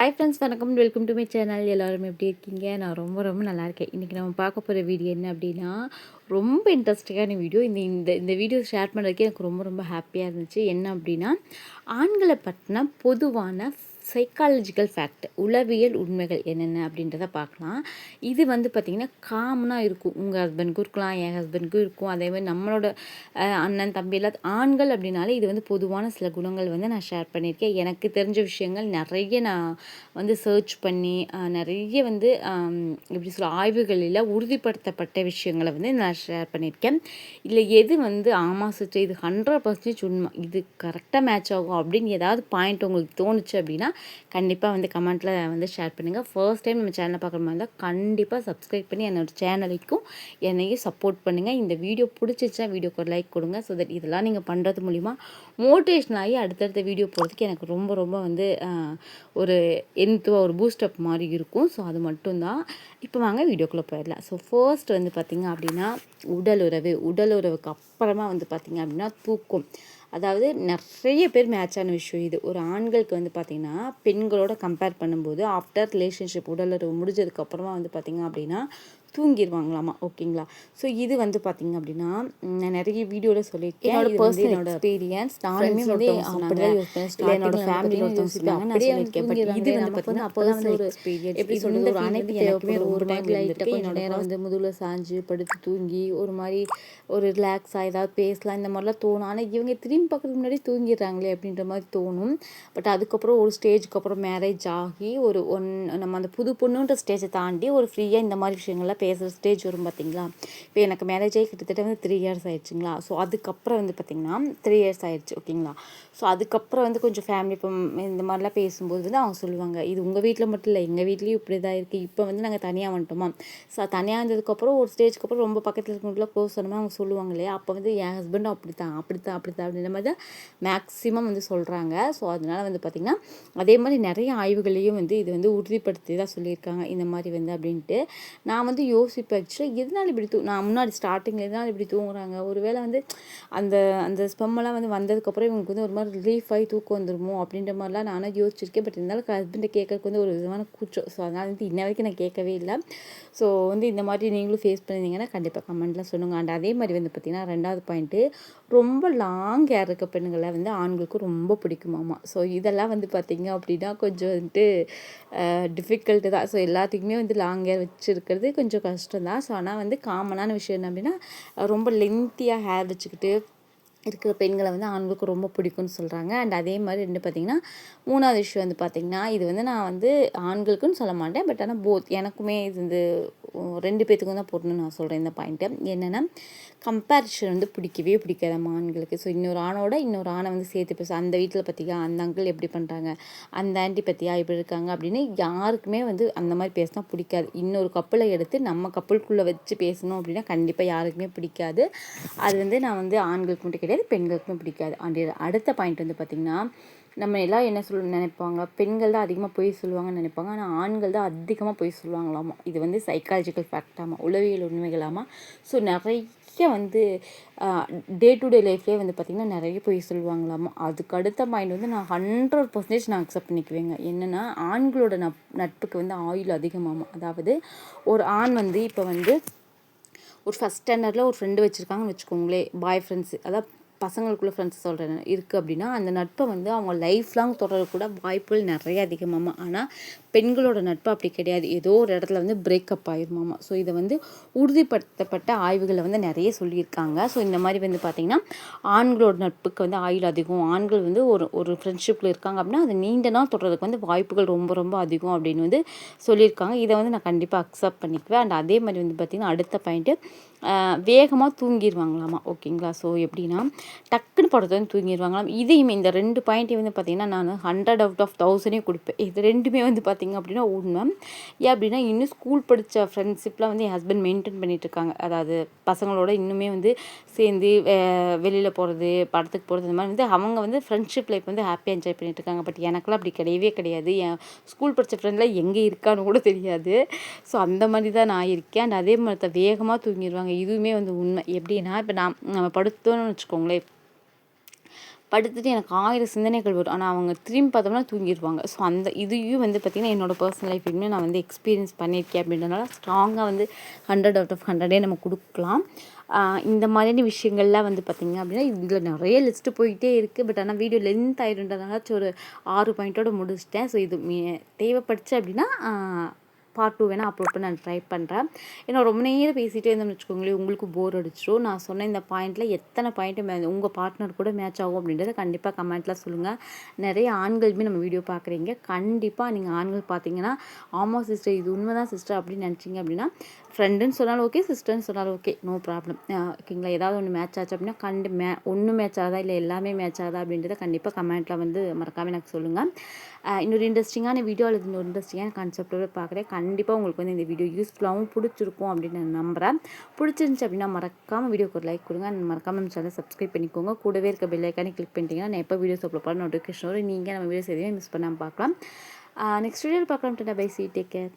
Hi friends, வணக்கம். Welcome to my channel. எல்லோரும் எப்படி இருக்கீங்க? நான் ரொம்ப ரொம்ப நல்லா இருக்கேன். இன்றைக்கி நம்ம பார்க்க போகிற வீடியோ என்ன அப்படின்னா, ரொம்ப இன்ட்ரெஸ்டிங்கான வீடியோ. இந்த இந்த இந்த வீடியோ ஷேர் பண்ணுறதுக்கே எனக்கு ரொம்ப ரொம்ப ஹாப்பியாக இருந்துச்சு. என்ன அப்படின்னா, ஆண்களை பற்றின பொதுவான சைக்காலஜிக்கல் ஃபேக்ட், உளவியல் உண்மைகள் என்னென்ன அப்படின்றத பார்க்கலாம். இது வந்து பார்த்திங்கன்னா காமனாக இருக்கும். உங்கள் ஹஸ்பண்டுக்கும் இருக்கலாம், என் ஹஸ்பண்டுக்கும் இருக்கும். அதேமாதிரி நம்மளோட அண்ணன் தம்பி எல்லாம் ஆண்கள் அப்படின்னாலே இது வந்து பொதுவான சில குணங்கள் வந்து நான் ஷேர் பண்ணியிருக்கேன். எனக்கு தெரிஞ்ச விஷயங்கள் நிறைய நான் வந்து சர்ச் பண்ணி நிறைய வந்து எப்படி சொல்ல ஆய்வுகளில் உறுதிப்படுத்தப்பட்ட விஷயங்களை வந்து நான் ஷேர் பண்ணியிருக்கேன். இதில் எது வந்து ஆமாம் சிஸ்டர், இது 100% உண்மை, இது கரெக்டாக மேட்ச் ஆகும் அப்படின்னு ஏதாவது பாயிண்ட் உங்களுக்கு தோணுச்சு அப்படின்னா கண்டிப்பாக வந்து கமெண்ட்டில் வந்து ஷேர் பண்ணுங்கள். ஃபர்ஸ்ட் டைம் நம்ம சேனலை பார்க்குற மாதிரி இருந்தால் கண்டிப்பாக சப்ஸ்கிரைப் பண்ணி என்னோடய சேனலுக்கும் என்னையும் சப்போர்ட் பண்ணுங்கள். இந்த வீடியோ பிடிச்சிச்சா வீடியோக்கு ஒரு லைக் கொடுங்க. ஸோ தட் இதெல்லாம் நீங்கள் பண்ணுறது மூலிமா மோட்டிவேஷன் ஆகி அடுத்தடுத்த வீடியோ போகிறதுக்கு எனக்கு ரொம்ப ரொம்ப வந்து ஒரு ஒரு பூஸ்டப் மாதிரி இருக்கும். ஸோ அது மட்டும்தான். இப்போ வாங்க வீடியோக்குள்ளே போயிடலாம். ஸோ ஃபர்ஸ்ட் வந்து பார்த்திங்க அப்படின்னா உடலுறவுக்கு அப்புறமா வந்து பார்த்திங்க அப்படின்னா தூக்கம். அதாவது நிறைய பேர் மேட்சான விஷயம் இது. ஒரு ஆண்களுக்கு வந்து பார்த்திங்கன்னா பெண்களோட கம்பேர் பண்ணும்போது ஆஃப்டர் ரிலேஷன்ஷிப் உடலுறவு முடிஞ்சதுக்கப்புறமா வந்து பார்த்திங்க அப்படின்னா தூங்கிடுவாங்களாமா. ஓகேங்களா? ஸோ இது வந்து பார்த்திங்க அப்படின்னா நான் நிறைய வீடியோவில் சொல்லியிருக்கேன். என்னோட பர்சனல் எக்ஸ்பீரியன்ஸ். நானுமே வந்து அப்படிதான் யோசிப்பேன். என்னோட ஃபேமிலியில் ஒருத்தவங்க சொன்னாங்க, நான் சொல்லியிருக்கேன். பட் இது வந்து பார்த்திங்கன்னா அப்போ தான் வந்து ஒரு எக்ஸ்பீரியன்ஸ். எப்படி சொல்கிறது, ஒரு அனைத்து எனக்குமே ஒரு டைம் லைட்டாக கொஞ்சம் நேரம் வந்து முதுகில் சாஞ்சு படுத்து தூங்கி ஒரு மாதிரி ஒரு ரிலாக்ஸாக ஏதாவது பேசலாம் இந்த மாதிரிலாம் தோணும். ஆனால் இவங்க திரும்பி பார்க்குறதுக்கு முன்னாடி தூங்கிடுறாங்களே அப்படின்ற மாதிரி தோணும். பட் அதுக்கப்புறம் ஒரு ஸ்டேஜுக்கு அப்புறம் மேரேஜ் ஆகி நம்ம அந்த புது பொண்ணுன்ற ஸ்டேஜை தாண்டி ஒரு ஃப்ரீயாக இந்த மாதிரி விஷயங்கள்லாம் பேசுகிற ஸ்டேஜ் வரும் பார்த்திங்களா. இப்போ எனக்கு மேரேஜ் ஆகி கிட்டத்தட்ட வந்து 3 இயர்ஸ் ஆயிடுச்சுங்களா. ஸோ அதுக்கப்புறம் வந்து பார்த்திங்கன்னா 3 இயர்ஸ் ஆயிடுச்சு. ஓகேங்களா. ஸோ அதுக்கப்புறம் வந்து கொஞ்சம் ஃபேமிலி இப்போ இந்த மாதிரிலாம் பேசும்போது வந்து அவங்க சொல்லுவாங்க, இது உங்கள் வீட்டில் மட்டும் இல்லை, எங்கள் வீட்லேயும் இப்படி தான் இருக்குது. இப்போ வந்து நாங்கள் தனியாக வந்துட்டோமா. ஸோ தனியாக இருந்ததுக்கப்புறம் ஒரு ஸ்டேஜ்க்கு அப்புறம் ரொம்ப பக்கத்தில் இருக்கவங்களுக்குலாம் க்ளோஸ் சொன்னோம்னா அவங்க சொல்லுவாங்க இல்லையா, அப்போ வந்து என் ஹஸ்பண்டும் அப்படித்தான் அப்படின்ற மாதிரி தான் மேக்ஸிமம் வந்து சொல்கிறாங்க. ஸோ அதனால் வந்து பார்த்திங்கன்னா அதே மாதிரி நிறைய ஆய்வுகளையும் வந்து இது வந்து உறுதிப்படுத்தி தான் சொல்லியிருக்காங்க இந்த மாதிரி வந்து அப்படின்ட்டு. நான் வந்து யோசிப்பேன், ஆக்சுவலாக எதனால் இப்படி நான் முன்னாடி ஸ்டார்டிங்கில் எதனால் இப்படி தூங்குறாங்க, ஒருவேளை வந்து அந்த அந்த ஸ்பெம்மெல்லாம் வந்து வந்ததுக்கப்புறம் இவங்களுக்கு வந்து ஒரு மாதிரி ரிலீஃப் ஆகி தூக்கம் வந்துருமோ அப்படின்ற மாதிரிலாம் நானும் யோசிச்சிருக்கேன். பட் இருந்தாலும் ஹஸ்பண்டை கேட்கறதுக்கு வந்து ஒரு விதமான கூச்சம். ஸோ அதனால் வந்து இன்ன வரைக்கும் நான் கேட்கவே இல்லை. ஸோ வந்து இந்த மாதிரி நீங்களும் ஃபேஸ் பண்ணியிருந்தீங்கன்னா கண்டிப்பாக கமெண்ட்லாம் சொல்லுங்கள். அண்ட் அதே மாதிரி வந்து பார்த்திங்கன்னா 2வது பாயிண்ட்டு, ரொம்ப லாங் ஹேர் இருக்க பெண்களை வந்து ஆண்களுக்கு ரொம்ப பிடிக்குமாமா. ஸோ இதெல்லாம் வந்து பார்த்திங்க அப்படின்னா கொஞ்சம் வந்துட்டு டிஃபிகல்ட்டு தான். ஸோ எல்லாத்துக்குமே வந்து லாங் ஹேர் வச்சுருக்கிறது கொஞ்சம் கஷ்டம் தான். ஸோ ஆனால் வந்து காமனான விஷயம் என்ன அப்படின்னா ரொம்ப லென்த்தியாக ஹேர் வச்சுக்கிட்டு இருக்கிற பெண்களை வந்து ஆண்களுக்கு ரொம்ப பிடிக்கும்னு சொல்கிறாங்க. அண்ட் அதே மாதிரி பார்த்திங்கன்னா 3வது விஷயம் வந்து பார்த்திங்கன்னா, இது வந்து நான் வந்து ஆண்களுக்குன்னு சொல்ல மாட்டேன். பட் ஆனால் எனக்குமே இது வந்து 2 பேத்துக்கும் தான் போடணும்னு நான் சொல்கிறேன் இந்த பாயிண்ட்டை. என்னென்னா கம்பேரிஷன் வந்து பிடிக்கவே பிடிக்காது நம்ம ஆண்களுக்கு. ஸோ இன்னொரு ஆணை வந்து சேர்த்து பேச, அந்த வீட்டில் பார்த்தியா அந்த அங்கிள் எப்படி பண்ணுறாங்க, அந்த ஆண்டி பார்த்தியா இப்படி இருக்காங்க அப்படின்னு யாருக்குமே வந்து அந்த மாதிரி பேசினா பிடிக்காது. இன்னொரு கப்பலை எடுத்து நம்ம கப்பலுக்குள்ளே வச்சு பேசணும் அப்படின்னா கண்டிப்பாக யாருக்குமே பிடிக்காது. அது வந்து நான் வந்து ஆண்களுக்கு மட்டும் கிடையாது, பெண்களுக்கும் பிடிக்காது. அடுத்த பாயிண்ட் வந்து பார்த்திங்கன்னா, நம்ம எல்லாம் என்ன நினைப்பாங்க, பெண்கள் தான் அதிகமாக பொய் சொல்லுவாங்கன்னு நினைப்பாங்க. ஆனால் ஆண்கள் தான் அதிகமாக பொய் சொல்லுவாங்களாமா. இது வந்து சைக்காலஜிக்கல் ஃபேக்டாமா, உளவியல் உண்மைகளாமா. ஸோ நிறைய வந்து டே டு டே லைஃப்லேயே வந்து பார்த்திங்கன்னா நிறைய பொய் சொல்லுவாங்களாமா. அதுக்கு அடுத்த பாயிண்ட் வந்து நான் 100% நான் அக்செப்ட் பண்ணிக்குவேங்க. என்னென்னா ஆண்களோட நட்புக்கு வந்து ஆயுள் அதிகமாமா. அதாவது ஒரு ஆண் வந்து இப்போ வந்து ஒரு ஃபஸ்ட் ஸ்டாண்டர்டில் ஒரு ஃப்ரெண்டு வச்சுருக்காங்கன்னு வச்சுக்கோங்களேன், பாய் ஃப்ரெண்ட்ஸு, அதாவது பசங்களுக்குள்ள ஃப்ரெண்ட்ஸ் சொல்கிறேன் இருக்குது அப்படின்னா அந்த நட்பை வந்து அவங்க லைஃப் லாங் தொடர கூட வாய்ப்புகள் நிறைய அதிகமாமா. ஆனால் பெண்களோட நட்பு அப்படி கிடையாது. ஏதோ ஒரு இடத்துல வந்து பிரேக்கப் ஆயிருமாமா. ஸோ இதை வந்து உறுதிப்படுத்தப்பட்ட ஆய்வுகளை வந்து நிறைய சொல்லியிருக்காங்க. ஸோ இந்த மாதிரி வந்து பார்த்திங்கன்னா ஆண்களோட நட்புக்கு வந்து ஆயுள் அதிகம். ஆண்கள் வந்து ஒரு ஃப்ரெண்ட்ஷிப்பில் இருக்காங்க அப்படின்னா அது நீண்ட நாள் தொடர்றதுக்கு வந்து வாய்ப்புகள் ரொம்ப ரொம்ப அதிகம் அப்படின்னு வந்து சொல்லியிருக்காங்க. இதை வந்து நான் கண்டிப்பாக அக்செப்ட் பண்ணிக்குவேன். அண்ட் அதே மாதிரி வந்து பார்த்திங்கன்னா அடுத்த பாயிண்ட்டு, வேகமாக தூங்கிடுவாங்களாமா. ஓகேங்களா. ஸோ எப்படின்னா டக்குன்னு படத்தை வந்து தூங்கிடுவாங்களாம். இதையுமே இந்த 2 பாயிண்ட்டையும் வந்து பார்த்திங்கன்னா நான் 100 அவுட் ஆஃப் 1000 கொடுப்பேன். இது 2மே வந்து பார்த்திங்க அப்படின்னா உண்மை. ஏன் அப்படின்னா இன்னும் ஸ்கூல் படித்த ஃப்ரெண்ட்ஷிப்லாம் வந்து என் ஹஸ்பண்ட் மெயின்டைன் பண்ணிகிட்ருக்காங்க. அதாவது பசங்களோட இன்னுமே வந்து சேர்ந்து வெளியில் போகிறது, படத்துக்கு போகிறது, இந்த மாதிரி வந்து அவங்க வந்து ஃப்ரெண்ட்ஷிப் லைஃப் வந்து ஹாப்பியாக என்ஜாய் பண்ணிகிட்ருக்காங்க. பட் எனக்குலாம் அப்படி கிடையவே கிடையாது. என் ஸ்கூல் படித்த ஃப்ரெண்ட்லாம் எங்கே இருக்கான்னு கூட தெரியாது. ஸோ அந்த மாதிரி தான் நான் இருக்கேன். அண்ட் அதே மாதிரி தான் வேகமாக தூங்கிடுவாங்க. இதுவுமே வந்து உண்மை. எப்படின்னா இப்போ நம்ம படுத்தோன்னு வச்சுக்கோங்களேன், படுத்துட்டு எனக்கு 1000 சிந்தனைகள் வரும். ஆனால் அவங்க திரும்பி பார்த்தோம்னா தூங்கிடுவாங்க. ஸோ அந்த இதையும் வந்து பார்த்திங்கன்னா என்னோடய பர்சனல் லைஃப்லையுமே நான் வந்து எக்ஸ்பீரியன்ஸ் பண்ணியிருக்கேன். அப்படின்றனால ஸ்ட்ராங்காக வந்து 100 அவுட் ஆஃப் 100 நம்ம கொடுக்கலாம். இந்த மாதிரியான விஷயங்கள்லாம் வந்து பார்த்திங்க அப்படின்னா இதில் நிறைய லிஸ்ட்டு போயிட்டே இருக்குது. பட் ஆனால் வீடியோ லென்த் ஆகிடுன்றதுனால ஒரு 6 பாயிண்ட்டோடு முடிச்சிட்டேன். ஸோ இது தேவைப்படுச்சு அப்படின்னா பார்ட் 2 வேணால் அப்லோட் பண்ண நான் ட்ரை பண்ணுறேன். ஏன்னா ரொம்ப நேரம் பேசிகிட்டே இருந்தோம்னு வச்சுக்கோங்களேன், உங்களுக்கு போர் அடிச்சிடும். நான் சொன்ன இந்த பாயிண்ட்டில் எத்தனை பாயிண்ட்டு உங்கள் பார்ட்னர் கூட மேட்ச் ஆகும் அப்படின்றத கண்டிப்பாக கமெண்ட்டில் சொல்லுங்கள். நிறைய ஆண்களுமே நம்ம வீடியோ பார்க்குறீங்க. கண்டிப்பாக நீங்கள் ஆண்கள் பார்த்தீங்கன்னா ஆமாம் சிஸ்டர் இது உண்மை தான் சிஸ்டர் அப்படின்னு நினச்சிங்க அப்படின்னா ஃப்ரெண்டுன்னு சொன்னாலும் ஓகே, சிஸ்டர்னு சொன்னாலும் ஓகே, நோ ப்ராப்ளம். ஓகேங்களா? ஏதாவது ஒன்று மேட்ச் ஆச்சு அப்படின்னா ஒன்று மேட்ச் ஆகுதா இல்லை எல்லாமே மேட்ச் ஆகுதா அப்படின்றத கண்டிப்பாக கமெண்ட்டில் வந்து மறக்காமல் எனக்கு சொல்லுங்கள். இன்னொரு இன்ட்ரெஸ்டிங்கான வீடியோ அல்லது இன்னொரு இன்ட்ரெஸ்டிங்கான கான்செப்டோடு பார்க்குறேன். கண்டிப்பாக உங்களுக்கு வந்து இந்த வீடியோ யூஸ்ஃபுல்லாகவும் பிடிச்சிருக்கும் அப்படின்னு நான் நம்புகிறேன். பிடிச்சிருந்துச்சி அப்படின்னா மறக்காமல் வீடியோக்கு ஒரு லைக் கொடுங்க. மறக்காமல் நம்ம சேனலை சப்ஸ்கிரைப் பண்ணிக்கோங்க. கூடவே இருக்க பெல் ஐக்கானே கிளிக் பண்ணிட்டீங்கன்னா நான் எப்போ வீடியோஸ் அப்லோட் பண்ண நோட்டிஃபிகேஷன் வரும். நீங்கள் நம்ம வீடியோஸ் எதையும் மிஸ் பண்ணாமல் பார்க்கலாம். நெக்ஸ்ட் வீடியோவில் பார்க்கலாம். Bye, see, take care.